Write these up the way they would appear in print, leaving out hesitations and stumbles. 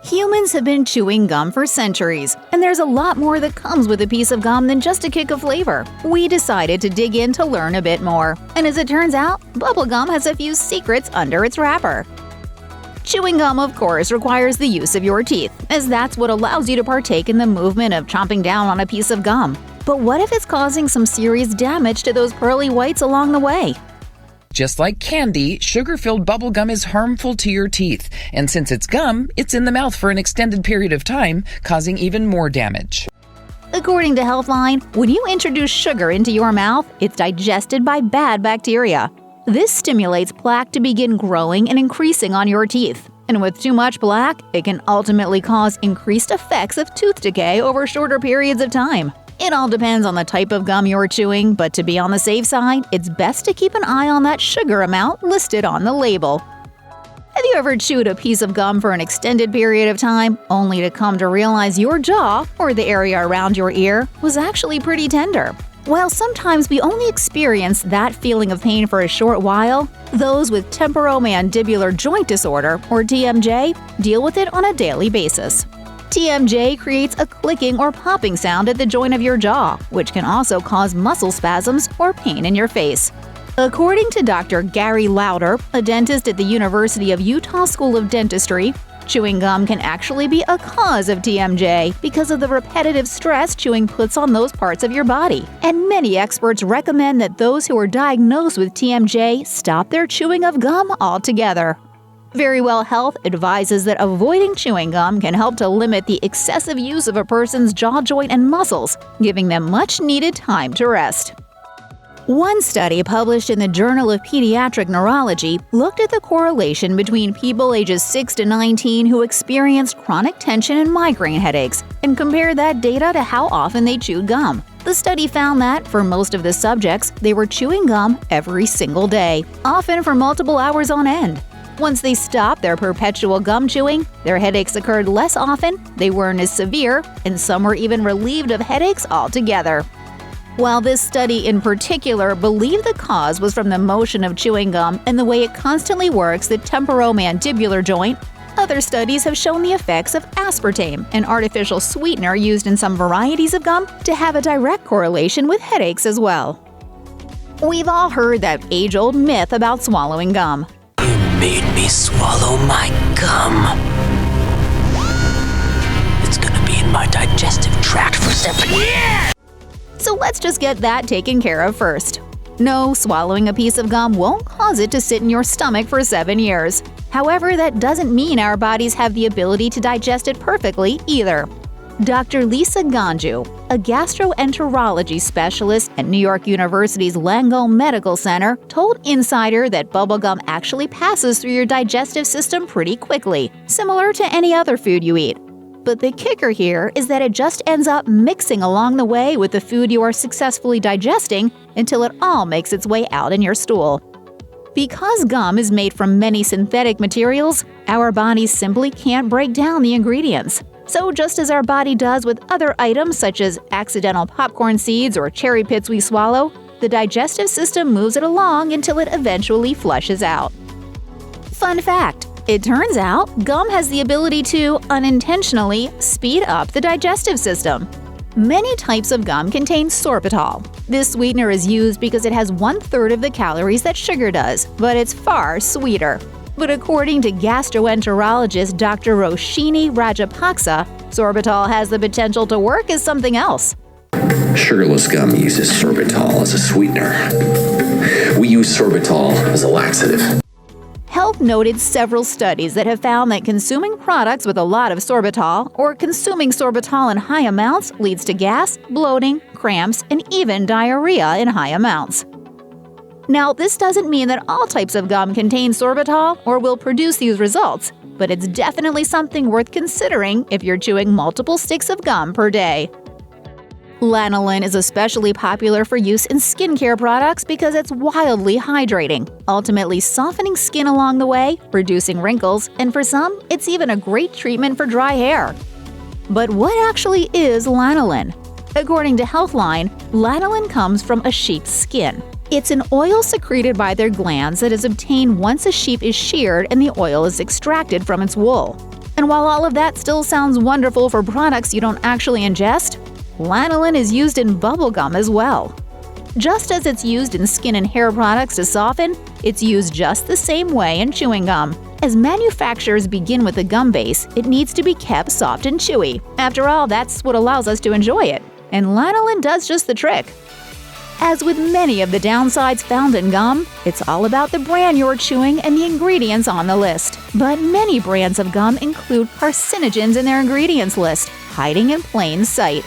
Humans have been chewing gum for centuries, and there's a lot more that comes with a piece of gum than just a kick of flavor. We decided to dig in to learn a bit more, and as it turns out, bubblegum has a few secrets under its wrapper. Chewing gum, of course, requires the use of your teeth, as that's what allows you to partake in the movement of chomping down on a piece of gum. But what if it's causing some serious damage to those pearly whites along the way? Just like candy, sugar-filled bubblegum is harmful to your teeth, and since it's gum, it's in the mouth for an extended period of time, causing even more damage. According to Healthline, when you introduce sugar into your mouth, it's digested by bad bacteria. This stimulates plaque to begin growing and increasing on your teeth. And with too much plaque, it can ultimately cause increased effects of tooth decay over shorter periods of time. It all depends on the type of gum you're chewing, but to be on the safe side, it's best to keep an eye on that sugar amount listed on the label. Have you ever chewed a piece of gum for an extended period of time, only to come to realize your jaw, or the area around your ear, was actually pretty tender? While sometimes we only experience that feeling of pain for a short while, those with temporomandibular joint disorder, or TMJ, deal with it on a daily basis. TMJ creates a clicking or popping sound at the joint of your jaw, which can also cause muscle spasms or pain in your face. According to Dr. Gary Lauder, a dentist at the University of Utah School of Dentistry, chewing gum can actually be a cause of TMJ because of the repetitive stress chewing puts on those parts of your body. And many experts recommend that those who are diagnosed with TMJ stop their chewing of gum altogether. Verywell Health advises that avoiding chewing gum can help to limit the excessive use of a person's jaw joint and muscles, giving them much-needed time to rest. One study published in the Journal of Pediatric Neurology looked at the correlation between people ages 6 to 19 who experienced chronic tension and migraine headaches and compared that data to how often they chewed gum. The study found that, for most of the subjects, they were chewing gum every single day, often for multiple hours on end. Once they stopped their perpetual gum chewing, their headaches occurred less often, they weren't as severe, and some were even relieved of headaches altogether. While this study in particular believed the cause was from the motion of chewing gum and the way it constantly works the temporomandibular joint, other studies have shown the effects of aspartame, an artificial sweetener used in some varieties of gum, to have a direct correlation with headaches as well. We've all heard that age-old myth about swallowing gum. Made me swallow my gum. It's gonna be in my digestive tract for 7 years! So let's just get that taken care of first. No, swallowing a piece of gum won't cause it to sit in your stomach for 7 years. However, that doesn't mean our bodies have the ability to digest it perfectly either. Dr. Lisa Ganju, a gastroenterology specialist at New York University's Langone Medical Center, told Insider that bubblegum actually passes through your digestive system pretty quickly, similar to any other food you eat. But the kicker here is that it just ends up mixing along the way with the food you are successfully digesting until it all makes its way out in your stool. Because gum is made from many synthetic materials, our bodies simply can't break down the ingredients. So just as our body does with other items such as accidental popcorn seeds or cherry pits we swallow, the digestive system moves it along until it eventually flushes out. Fun fact: it turns out gum has the ability to, unintentionally, speed up the digestive system. Many types of gum contain sorbitol. This sweetener is used because it has 1/3 of the calories that sugar does, but it's far sweeter. But according to gastroenterologist Dr. Roshini Rajapaksa, sorbitol has the potential to work as something else. Sugarless gum uses sorbitol as a sweetener. We use sorbitol as a laxative. Health noted several studies that have found that consuming products with a lot of sorbitol or consuming sorbitol in high amounts leads to gas, bloating, cramps, and even diarrhea in high amounts. Now, this doesn't mean that all types of gum contain sorbitol or will produce these results, but it's definitely something worth considering if you're chewing multiple sticks of gum per day. Lanolin is especially popular for use in skincare products because it's wildly hydrating, ultimately softening skin along the way, reducing wrinkles, and for some, it's even a great treatment for dry hair. But what actually is lanolin? According to Healthline, lanolin comes from a sheep's skin. It's an oil secreted by their glands that is obtained once a sheep is sheared and the oil is extracted from its wool. And while all of that still sounds wonderful for products you don't actually ingest, lanolin is used in bubblegum as well. Just as it's used in skin and hair products to soften, it's used just the same way in chewing gum. As manufacturers begin with the gum base, it needs to be kept soft and chewy. After all, that's what allows us to enjoy it. And lanolin does just the trick. As with many of the downsides found in gum, it's all about the brand you're chewing and the ingredients on the list. But many brands of gum include carcinogens in their ingredients list, hiding in plain sight.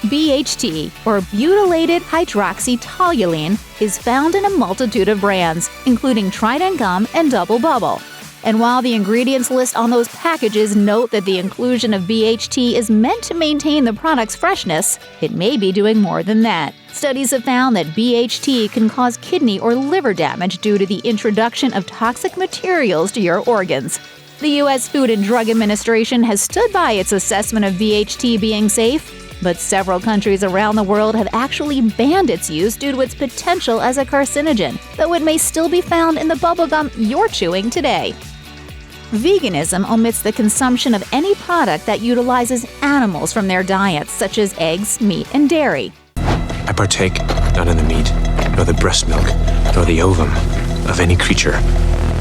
BHT, or butylated hydroxytoluene, is found in a multitude of brands, including Trident Gum and Double Bubble. And while the ingredients list on those packages note that the inclusion of BHT is meant to maintain the product's freshness, it may be doing more than that. Studies have found that BHT can cause kidney or liver damage due to the introduction of toxic materials to your organs. The U.S. Food and Drug Administration has stood by its assessment of BHT being safe, but several countries around the world have actually banned its use due to its potential as a carcinogen, though it may still be found in the bubblegum you're chewing today. Veganism omits the consumption of any product that utilizes animals from their diets, such as eggs, meat, and dairy. I partake not in the meat, nor the breast milk, nor the ovum of any creature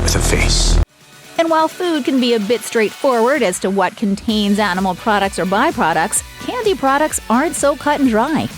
with a face. And while food can be a bit straightforward as to what contains animal products or byproducts, candy products aren't so cut and dry.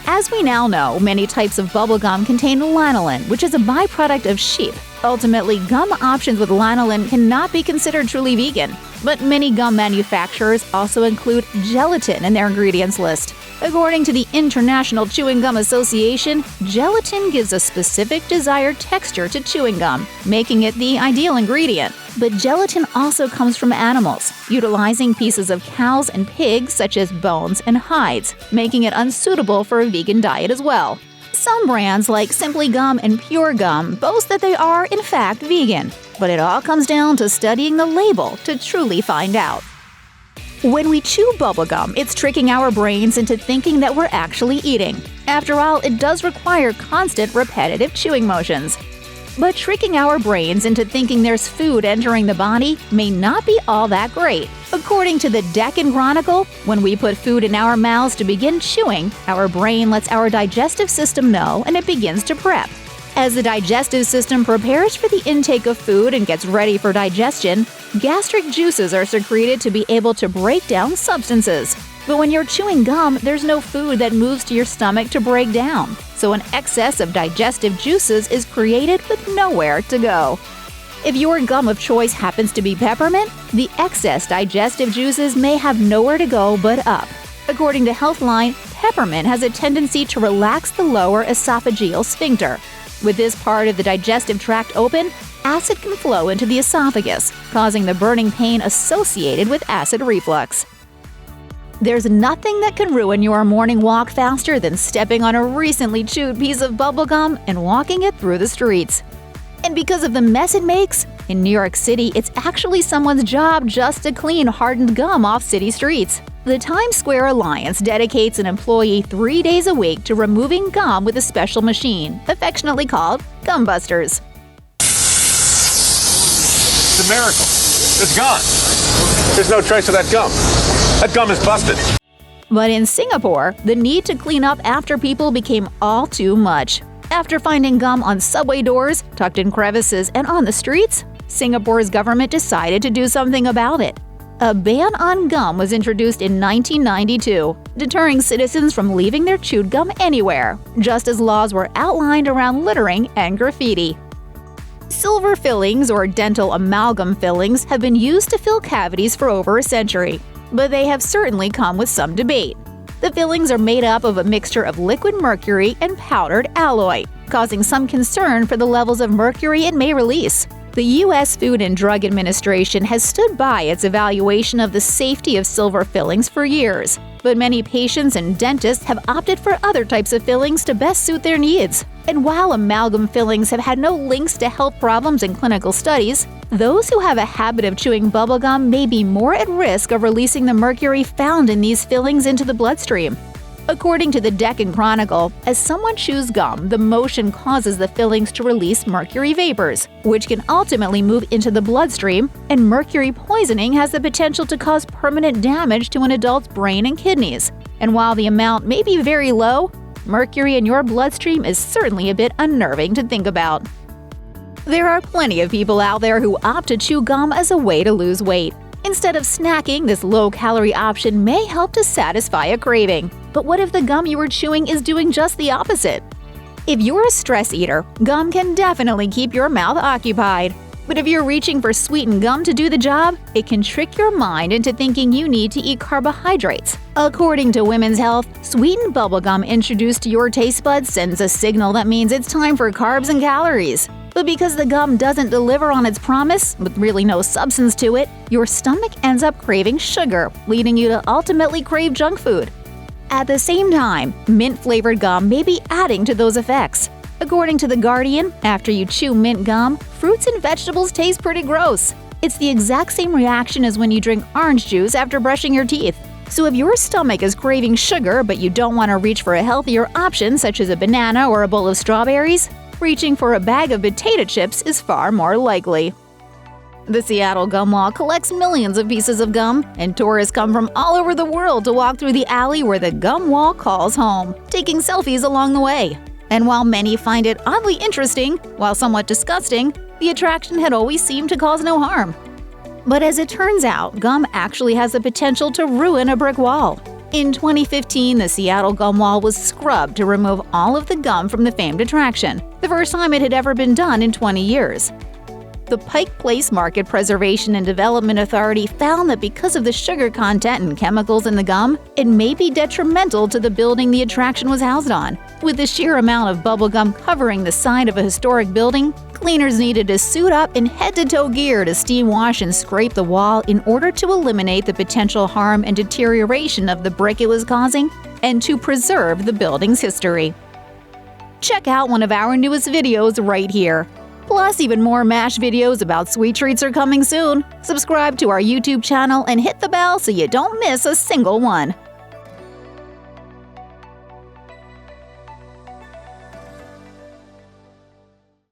As we now know, many types of bubblegum contain lanolin, which is a byproduct of sheep. Ultimately, gum options with lanolin cannot be considered truly vegan. But many gum manufacturers also include gelatin in their ingredients list. According to the International Chewing Gum Association, gelatin gives a specific desired texture to chewing gum, making it the ideal ingredient. But gelatin also comes from animals, utilizing pieces of cows and pigs such as bones and hides, making it unsuitable for a vegan diet as well. Some brands like Simply Gum and Pure Gum boast that they are, in fact, vegan, but it all comes down to studying the label to truly find out. When we chew bubblegum, it's tricking our brains into thinking that we're actually eating. After all, it does require constant, repetitive chewing motions. But tricking our brains into thinking there's food entering the body may not be all that great. According to the Deccan Chronicle, when we put food in our mouths to begin chewing, our brain lets our digestive system know and it begins to prep. As the digestive system prepares for the intake of food and gets ready for digestion, gastric juices are secreted to be able to break down substances. But when you're chewing gum, there's no food that moves to your stomach to break down. So an excess of digestive juices is created with nowhere to go. If your gum of choice happens to be peppermint, the excess digestive juices may have nowhere to go but up. According to Healthline, peppermint has a tendency to relax the lower esophageal sphincter. With this part of the digestive tract open, acid can flow into the esophagus, causing the burning pain associated with acid reflux. There's nothing that can ruin your morning walk faster than stepping on a recently chewed piece of bubblegum and walking it through the streets. And because of the mess it makes, in New York City, it's actually someone's job just to clean hardened gum off city streets. The Times Square Alliance dedicates an employee 3 days a week to removing gum with a special machine, affectionately called Gum Busters. It's a miracle. It's gone. There's no trace of that gum. That gum is busted. But in Singapore, the need to clean up after people became all too much. After finding gum on subway doors, tucked in crevices, and on the streets, Singapore's government decided to do something about it. A ban on gum was introduced in 1992, deterring citizens from leaving their chewed gum anywhere, just as laws were outlined around littering and graffiti. Silver fillings or dental amalgam fillings have been used to fill cavities for over a century, but they have certainly come with some debate. The fillings are made up of a mixture of liquid mercury and powdered alloy, causing some concern for the levels of mercury it may release. The U.S. Food and Drug Administration has stood by its evaluation of the safety of silver fillings for years, but many patients and dentists have opted for other types of fillings to best suit their needs. And while amalgam fillings have had no links to health problems in clinical studies, those who have a habit of chewing bubblegum may be more at risk of releasing the mercury found in these fillings into the bloodstream. According to the Deccan Chronicle, as someone chews gum, the motion causes the fillings to release mercury vapors, which can ultimately move into the bloodstream, and mercury poisoning has the potential to cause permanent damage to an adult's brain and kidneys. And while the amount may be very low, mercury in your bloodstream is certainly a bit unnerving to think about. There are plenty of people out there who opt to chew gum as a way to lose weight. Instead of snacking, this low-calorie option may help to satisfy a craving. But what if the gum you are chewing is doing just the opposite? If you're a stress eater, gum can definitely keep your mouth occupied. But if you're reaching for sweetened gum to do the job, it can trick your mind into thinking you need to eat carbohydrates. According to Women's Health, sweetened bubblegum introduced to your taste buds sends a signal that means it's time for carbs and calories. But because the gum doesn't deliver on its promise, with really no substance to it, your stomach ends up craving sugar, leading you to ultimately crave junk food. At the same time, mint-flavored gum may be adding to those effects. According to The Guardian, after you chew mint gum, fruits and vegetables taste pretty gross. It's the exact same reaction as when you drink orange juice after brushing your teeth. So if your stomach is craving sugar but you don't want to reach for a healthier option such as a banana or a bowl of strawberries, reaching for a bag of potato chips is far more likely. The Seattle Gum Wall collects millions of pieces of gum, and tourists come from all over the world to walk through the alley where the gum wall calls home, taking selfies along the way. And while many find it oddly interesting, while somewhat disgusting, the attraction had always seemed to cause no harm. But as it turns out, gum actually has the potential to ruin a brick wall. In 2015, the Seattle Gum Wall was scrubbed to remove all of the gum from the famed attraction, the first time it had ever been done in 20 years. The Pike Place Market Preservation and Development Authority found that because of the sugar content and chemicals in the gum, it may be detrimental to the building the attraction was housed on. With the sheer amount of bubble gum covering the side of a historic building, cleaners needed to suit up in head-to-toe gear to steam wash and scrape the wall in order to eliminate the potential harm and deterioration of the brick it was causing and to preserve the building's history. Check out one of our newest videos right here. Plus, even more MASH videos about sweet treats are coming soon. Subscribe to our YouTube channel and hit the bell so you don't miss a single one.